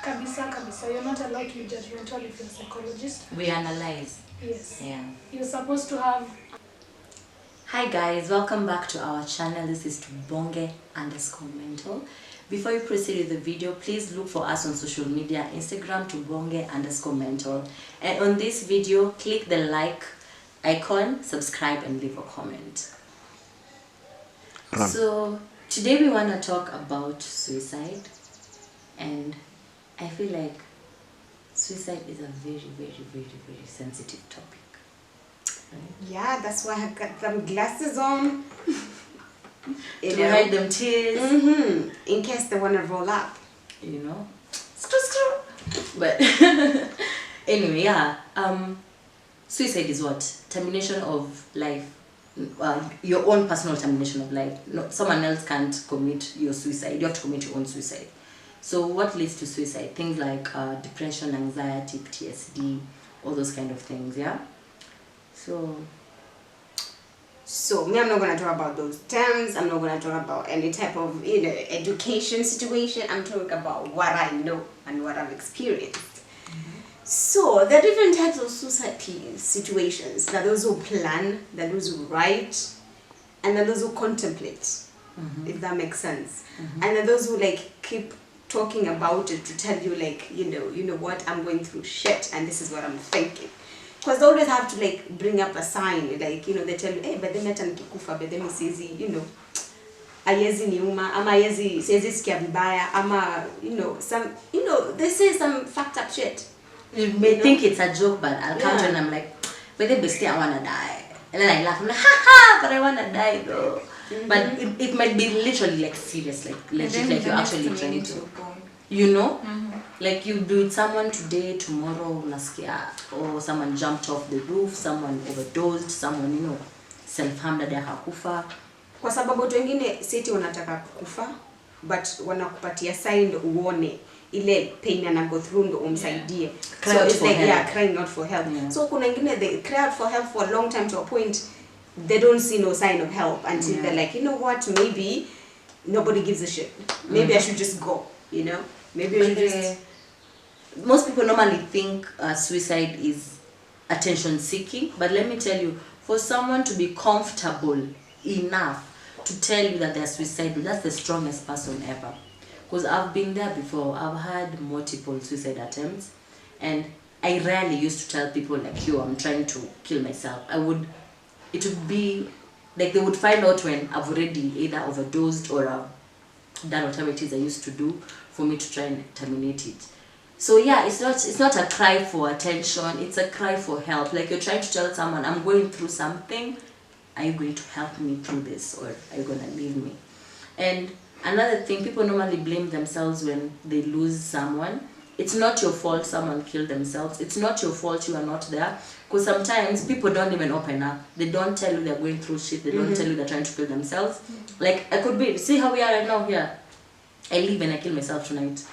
Kabisa. You're not allowed to be judgmental if you're a psychologist. We analyze. Yes. Yeah. You're supposed to have... Hi guys, welcome back to our channel. This is Tubonge_mental. Before you proceed with the video, please look for us on social media, Instagram Tubonge_mental. And on this video, click the like icon, subscribe and leave a comment. So today we want to talk about suicide, and I feel like suicide is a very sensitive topic. Right? Yeah, that's why I got them glasses on. To hide them tears. In case they want to roll up. You know? But anyway, yeah. Suicide is what? Termination of life. Your own personal termination of life. No, someone else can't commit your suicide. You have to commit your own suicide. So what leads to suicide? Things like depression, anxiety, PTSD, all those kind of things, yeah? So me, I'm not going to talk about those terms. I'm not going to talk about any type of education situation. I'm talking about what I know and what I've experienced. So there are different types of suicide situations. There are those who plan, there are those who write, and there are those who contemplate, if that makes sense. And there are those who like keep talking about it to tell you like, you know what, I'm going through shit and this is what I'm thinking. Because they always have to like bring up a sign, like, they tell you, hey, but then nikikufa, but then says, ayezi niuma, ama ayezi siezi sikia vibaya, ama, they say some fucked up shit. You may think it's a joke, but I'll come to and I'm like, but then basically I wanna die. And then I laugh, I'm like, haha, but I wanna die though. But it might be literally like serious, like legit, like you're actually trying to, like you do with someone today, tomorrow, unasikia, or someone jumped off the roof, someone overdosed, someone, self-harmed hadi akakufa. Kwa sababu watu wengine siti wanataka kufa, but wanakupatia sign ndo uone ile pain ana go through ndo umsaidie. So it's like crying out for help. Yeah. So kuna wengine they cry out for help for a long time to a point they don't see no sign of help until they're like, you know what, maybe nobody gives a shit. Maybe I should just go, Maybe I should just... Most people normally think suicide is attention seeking, but let me tell you, for someone to be comfortable enough to tell you that they're suicidal, that's the strongest person ever. Because I've been there before. I've had multiple suicide attempts, and I rarely used to tell people like, yo, I'm trying to kill myself. It would be like they would find out when I've already either overdosed or I've done whatever it is I used to do for me to try and terminate it. So yeah, it's not a cry for attention, it's a cry for help. Like you're trying to tell someone, I'm going through something, are you going to help me through this, or are you gonna leave me? And another thing, people normally blame themselves when they lose someone. It's not your fault someone killed themselves. It's not your fault you are not there. Because sometimes people don't even open up. They don't tell you they're going through shit. They don't tell you they're trying to kill themselves. Like, I could be, see how we are right now here. I leave and I kill myself tonight.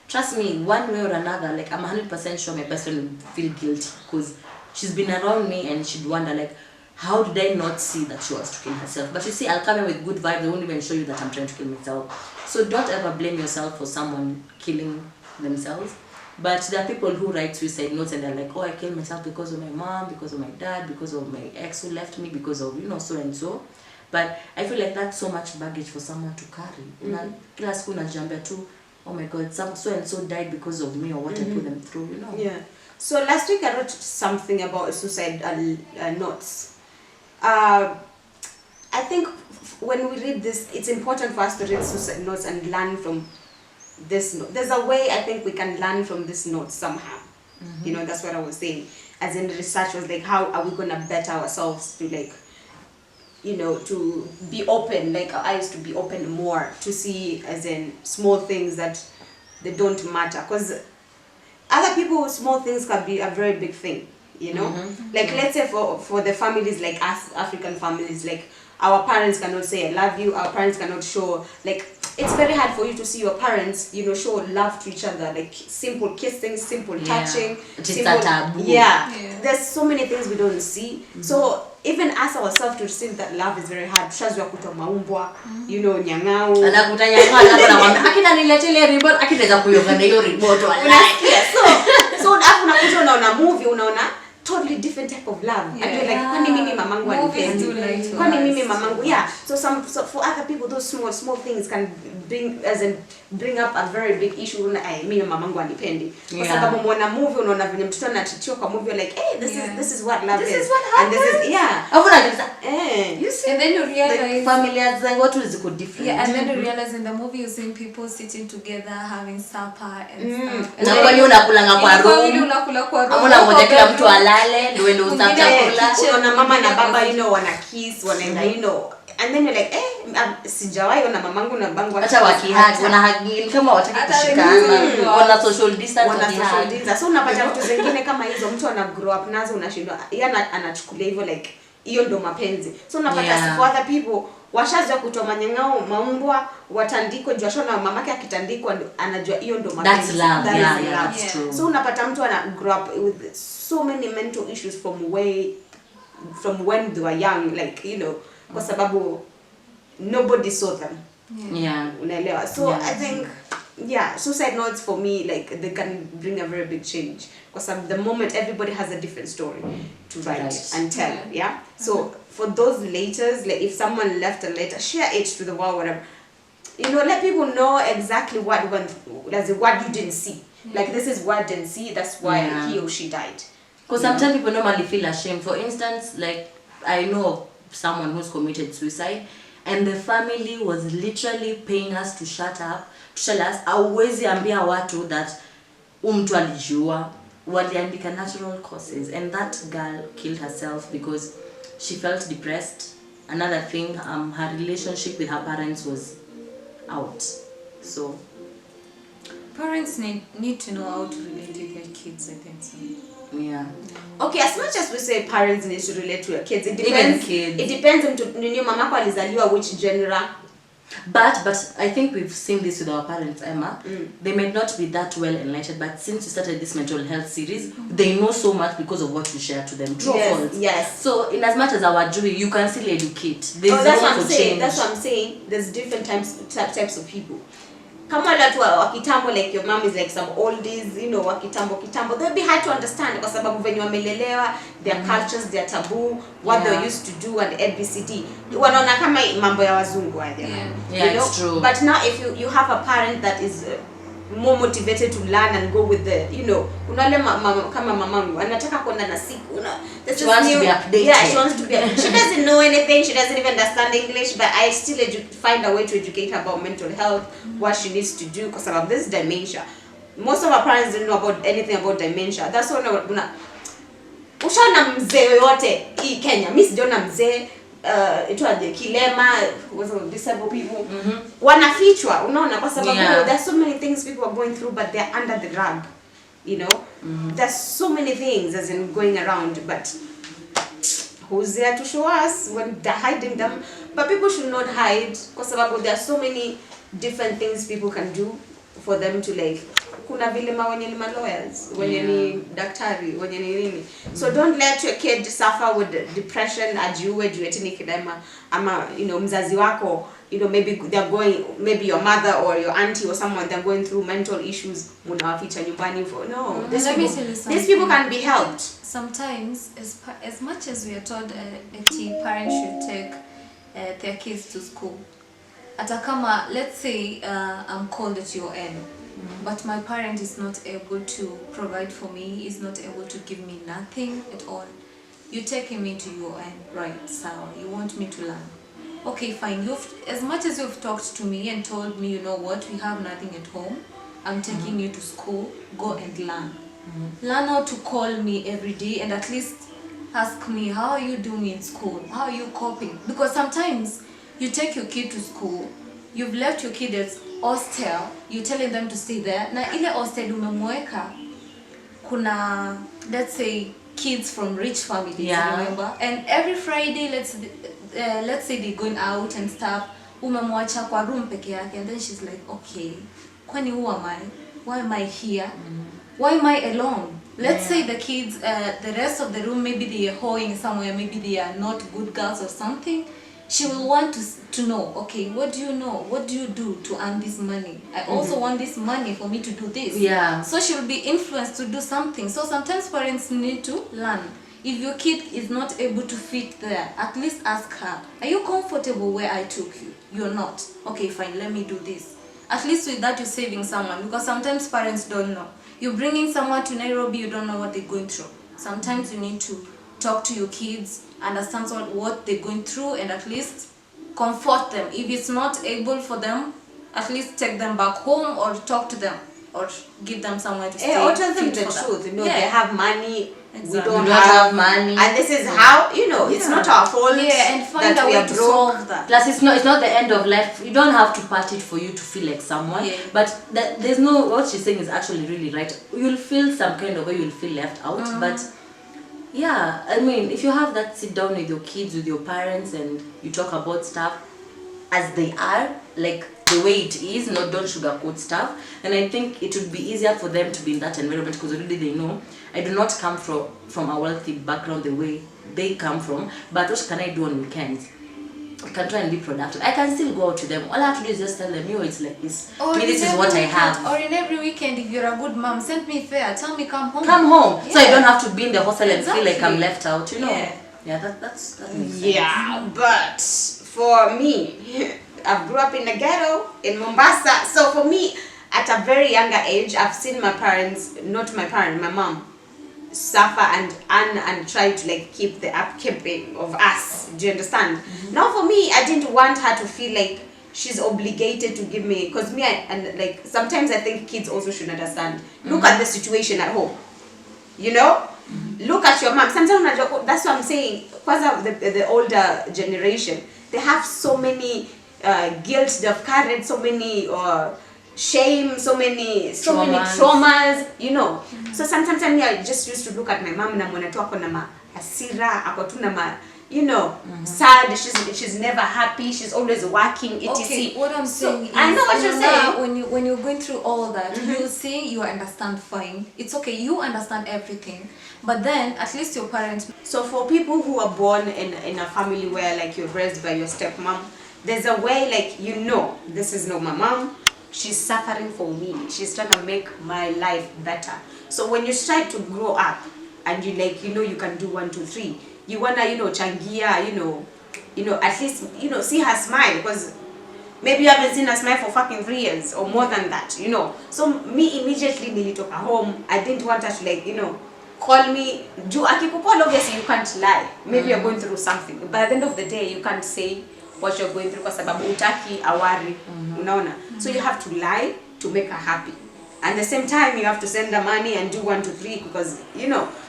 Trust me, one way or another, like I'm 100% sure my best friend would feel guilty. Because she's been around me and she'd wonder like, how did I not see that she was to kill herself? But you see, I'll come in with good vibes. I won't even show you that I'm trying to kill myself. So don't ever blame yourself for someone killing themselves. But there are people who write suicide notes and they're like, oh, I killed myself because of my mom, because of my dad, because of my ex who left me, because of, so and so. But I feel like that's so much baggage for someone to carry. Kila siku unajambia tu, oh my God, so and so died because of me or what I put them through, Yeah. So last week I wrote something about suicide notes. I think when we read this, it's important for us to read suicide notes and learn from this note. There's a way I think we can learn from this note somehow. That's what I was saying. As in the research was like, how are we going to better ourselves to like, to be open, like our eyes to be open more, to see as in small things that they don't matter. Because other people, small things can be a very big thing, Like let's say for the families like us, African families, like our parents cannot say I love you, our parents cannot show, like it's very hard for you to see your parents, show love to each other, like simple kissing, simple touching. It's a taboo. Yeah. There's so many things we don't see. So even us ourselves to receive that love is very hard. Tushazwa kutoa maumbwa, you know, nyang'au. Anakutanyang'au alafu anakwambia akina niletele remote, akitaweza kuyoga na hiyo remote Unasikia? So alafu unakuta unaona movie, unaona totally different type of love. And you're like, kwani mimi mamangu anipendi? Kwani mimi mamangu, yeah. So for other people, those small things can bring up a very big issue. Mimi mamangu anipendi. Kwa sababu mwana movie unaona vile mtoto anatitiwa kwa movie, you're like, hey, this is what love is. This is what happens. And this is, yeah. You see, and then you realize families zangu watu ziko different. Yeah, and then you realize in the movie you see people sitting together having supper and stuff. Na kwani unakulanga kwa room. Unakula kwa room. Amuna ngoja kila mtu alale ndio uende usafu chakula. Unaona mama na baba, you know, wana kiss, wanaenda, you know. And then you're like, sijawahi ona mamangu na babangu hata wakihag wanahagi kama wataki kushikana, wana social distance, so unapata vitu zingine kama hizo mtu ana grow up nazo, unashindwa yana anachukulia hivyo like hiyo ndo mapenzi. So unapata for other people washaanza kutoa manyang'ao maumbwa watandiko juu ashona mamake akitandikwa anajua hiyo ndo mapenzi. That's true. So unapata mtu ana grow up with so many mental issues from when they were young, like, you know, kwa sababu nobody saw them. Unaelewa? So I think suicide notes for me, like, they can bring a very big change because at the moment everybody has a different story to write and tell. So for those letters, like if someone left a letter, share it to the world, whatever, you know, let people know exactly what went through, like what you didn't see. Like, this is what I didn't see, that's why he or she died. Because sometimes people normally feel ashamed. For instance, like, I know of someone who's committed suicide and the family was literally paying us to shut up, to tell us hauwezi ambia watu that mtu alijua, waliandika natural causes, and that girl killed herself because she felt depressed. Another thing, her relationship with her parents was out. So parents need to know how to relate with their kids, I think so. Okay, as much as we say parents need to relate to your kids, it depends. Even kids. It depends on mamako alizaliwa which genre. But I think we've seen this with our parents, Emma. They may not be that well enlightened, but since we started this mental health series, they know so much because of what we share to them. True or false? Yes. So in as much as our jury, you can still educate. There's that's what no I'm saying. change. That's what I'm saying. There's different types of people. Kama watu wa kitambo, like your mom is like some oldies, you know, wa kitambo, they'll be hard to understand kwa sababu venye wamelelewa, their cultures, their taboo, what they used to do, and ABCD. Wanaona kama mambo ya wazungu aje. You know? It's true. But now if you have a parent that is more motivated to learn and go with the, you know, unale kama mamangu anataka kwenda na siku, she wants to be updated. She wants to be she doesn't know anything, she doesn't even understand English, but I still find a way to educate her about mental health, what she needs to do because of this dementia. Most of our parents didn't know anything about dementia. That's why ushaona mzee yote hii Kenya, mimi sijaona mzee itwaje kilema, disabled people wanafichwa, unaona, kwa sababu there's so many things people are going through but they're under the rug, you know. There's so many things as in going around, but who's there to show us when they're hiding them? But people should not hide kwa sababu there are so many different things people can do for them to, like, kuna vile wenye ni lawyers, wenye ni daktari, wenye ni nini. So don't let your kid suffer with depression, ajiue juu eti ni kilema, ama, you know, mzazi wako, you know, maybe your mother or your auntie or someone, they're going through mental issues, munawaficha nyumbani for no. These people can be helped. Sometimes, as much as we are told that parents should take their kids to school, atakama, let's say I'm called at your end, but my parent is not able to provide for me, is not able to give me nothing at all. You're taking me to your end, right? So you want me to learn. Okay, fine. As much as you've talked to me and told me, you know what, we have nothing at home, I'm taking you to school, go and learn. Learn how to call me every day and at least ask me, how are you doing in school? How are you coping? Because sometimes you take your kid to school, you've left your kid at hostel, you're telling them to stay there. Na ile hostel umemweka, kuna, let's say, kids from rich families, remember? And every Friday, let's say they're going out and stuff, umemwacha kwa room peke yake, and then she's like, okay, kwani who am I? Why am I here? Why am I alone? Let's say the kids, the rest of the room, maybe they are hoeing somewhere, maybe they are not good girls or something. She will want to know, okay, what do you know? What do you do to earn this money? I also want this money for me to do this. Yeah. So she will be influenced to do something. So sometimes parents need to learn. If your kid is not able to fit there, at least ask her, are you comfortable where I took you? You're not. Okay, fine, let me do this. At least with that, you're saving someone, because sometimes parents don't know. You're bringing someone to Nairobi, you don't know what they're going through. Sometimes you need to talk to your kids, understand what they're going through, and at least comfort them. If it's not able for them, at least take them back home or talk to them or give them somewhere to stay. Or tell them fit the for truth. You know, Yeah. they have money. Exactly. We don't We don't have money. and this is how, you know, it's not our fault. Yeah, and find that a we way are to broke. solve that. Plus, it's not the end of life. You don't have to part it for you to feel like someone. Yeah. But there's no, what she's saying is actually really right. You'll feel some kind of way, you'll feel left out. But yeah, I mean, if you have that sit down with your kids, with your parents, and you talk about stuff as they are, like the way it is, don't sugarcoat stuff. And I think it would be easier for them to be in that environment, because already they know I do not come from a wealthy background the way they come from. But what can I do on weekends? I can try and be productive. I can still go out to them. All I have to do is just tell them, it's like this. Or Me, this in is what I every have. weekend- Or in every weekend, if you're a good mom, send me fare. Tell me come home. Come home. So I Yeah. don't have to be in the hostel and feel like I'm Exactly. left out, Yeah. Yeah, that makes sense. Yeah, but for me, I grew up in the ghetto in Mombasa. So for me, at a very younger age, I've seen my parents, not my parent, my mom, suffer and try to like keep the upkeeping of us. Do you understand? Now for me, I didn't want her to feel like she's obligated to give me, because me and like sometimes I think kids also should understand. Look at the situation at home. You know? Look at your mom. Sometimes that's what I'm saying. Because of the older generation, they have so many guilt they've carried, so many shame, so many traumas, you know. So sometimes I just used to look at my mom na mwana tu ako na ma hasira, ako tu na ma, you know, sad. She's never happy. She's always working. Etc. Okay, what I'm saying is, I know what you're saying. when you're going through all that, you'll see, you understand fine. It's okay, you understand everything. But then at least your parents. So for people who are born in a family where like you're raised by your stepmom, there's a way like this is not my mom. She's suffering for me. She's trying to make my life better. So when you try to grow up and you like you can do 1, 2, 3, you wanna changia at least see her smile, because maybe you haven't seen her smile for fucking 3 years or more than that. So me immediately nilitoka home. I didn't want her to like call me. Akikucall, obviously you can't lie. Maybe you're going through something, but at the end of the day you can't say what you're going through kwa sababu utaki awari. Unaona? So you have to lie to make her happy. At the same time you have to send her money and do 1, 2, 3 because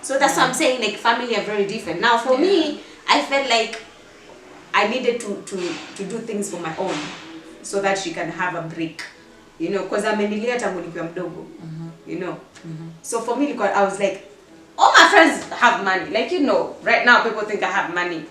so that's what I'm saying, like family are very different. Now for me, I felt like I needed to do things for my own so that she can have a break. Because amenilia tangu nikiwa mdogo. So for me I was like, all my friends have money. Like right now people think I have money.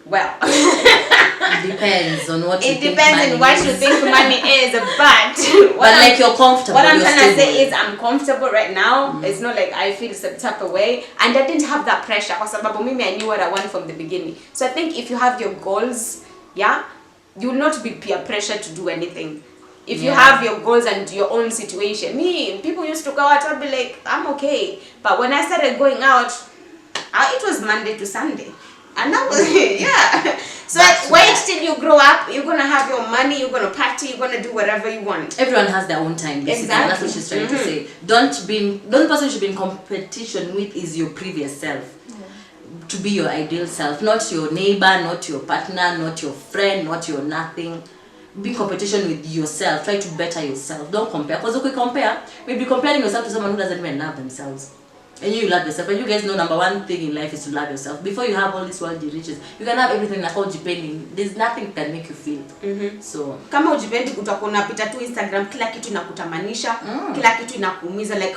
Well, it depends on what you think. It depends on what you think money is, but like you're comfortable. What I'm trying to say is I'm comfortable right now. It's not like I feel some type of way, and I didn't have that pressure because I knew what I want from the beginning. So I think if you have your goals, you will not be peer pressure to do anything. If you have your goals and your own situation, people used to go out, I'd be like, I'm okay. But when I started going out, it was Monday to Sunday. And that was So wait till you grow up. You're gonna have your money. You're gonna party. You're gonna do whatever you want. Everyone has their own time. Basically. Exactly. That's what she's trying to say. The person you should be in competition with is your previous self. To be your ideal self, not your neighbor, not your partner, not your friend, not your nothing. Be in competition with yourself. Try to better yourself. Don't compare. Because if we compare, we'll be comparing yourself to someone who doesn't even love themselves. And you love yourself. And you guys know number one thing in life is to love yourself. Before you have all these worldly riches, you can have everything like depending. There's nothing that can make you feel. So kama ujipendi utakuwa unapita tu Instagram, kila kitu inakutamanisha, kila kitu inakuumiza, like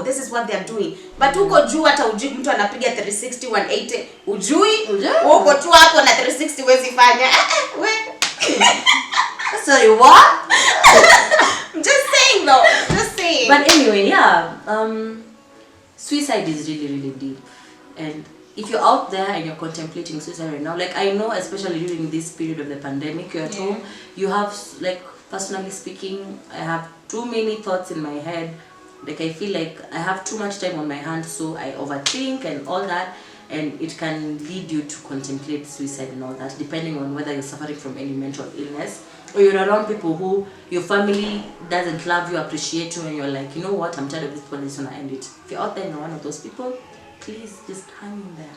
this is what they are doing. But uko juu hata ujui mtu anapiga 360 180, ujui uko tu hapo na 360 wezi fanya. sorry, what? I'm just saying though. Just saying. But anyway, suicide is really, really deep. And if you're out there and you're contemplating suicide right now, like I know, especially during this period of the pandemic, you're at home, you have, like, personally speaking, I have too many thoughts in my head. Like I feel like I have too much time on my hands, so I overthink and all that, and it can lead you to contemplate suicide and all that, depending on whether you're suffering from any mental illness or you're around people who your family doesn't love you, appreciate you, and you're like, you know what, I'm tired of this people, I just want to end it. If you're out there and you're one of those people, please just hang in there.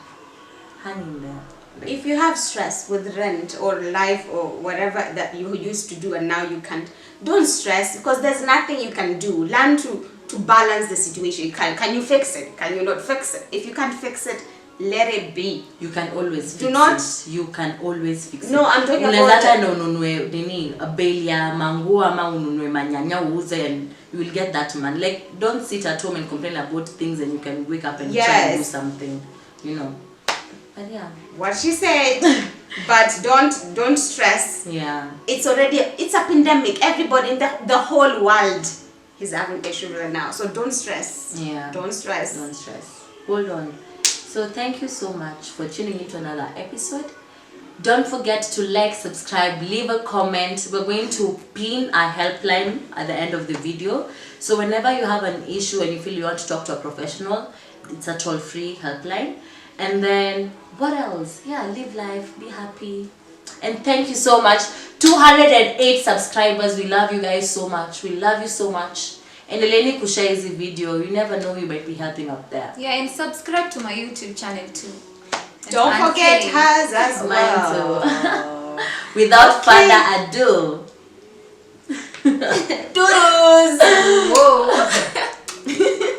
Hang in there. Like, If you have stress with rent or life or whatever that you used to do and now you can't, don't stress, because there's nothing you can do. Learn to balance the situation. Can you fix it? Can you not fix it? If you can't fix it, let it be. you can always Do fix not- it. You can always fix No, it. I'm talking Unaweza about hata na ununue nini belia manguo ama ununue manyanya uuze and you will get that man. Like, don't sit at home and complain about things and you can wake up and try and do Yes. something, you know. But yeah. what she said. But don't stress. Yeah. It's a pandemic. Everybody in the whole world is having issues right now. So don't stress. Yeah. Don't stress. Don't stress. Hold on. So thank you so much for tuning into another episode. Don't forget to like, subscribe, leave a comment. We're going to pin our helpline at the end of the video. So whenever you have an issue and you feel you want to talk to a professional, it's a toll-free helpline. And then what else? Yeah, live life, be happy. And thank you so much. 208 subscribers. We love you guys so much. We love you so much. And Eleni kushare hizi video. You never know who you might be helping out there. Yeah, and subscribe to my YouTube channel too. And Don't forget Auntie. hers as Mine well. Without Okay. further ado. Doodles. Whoa.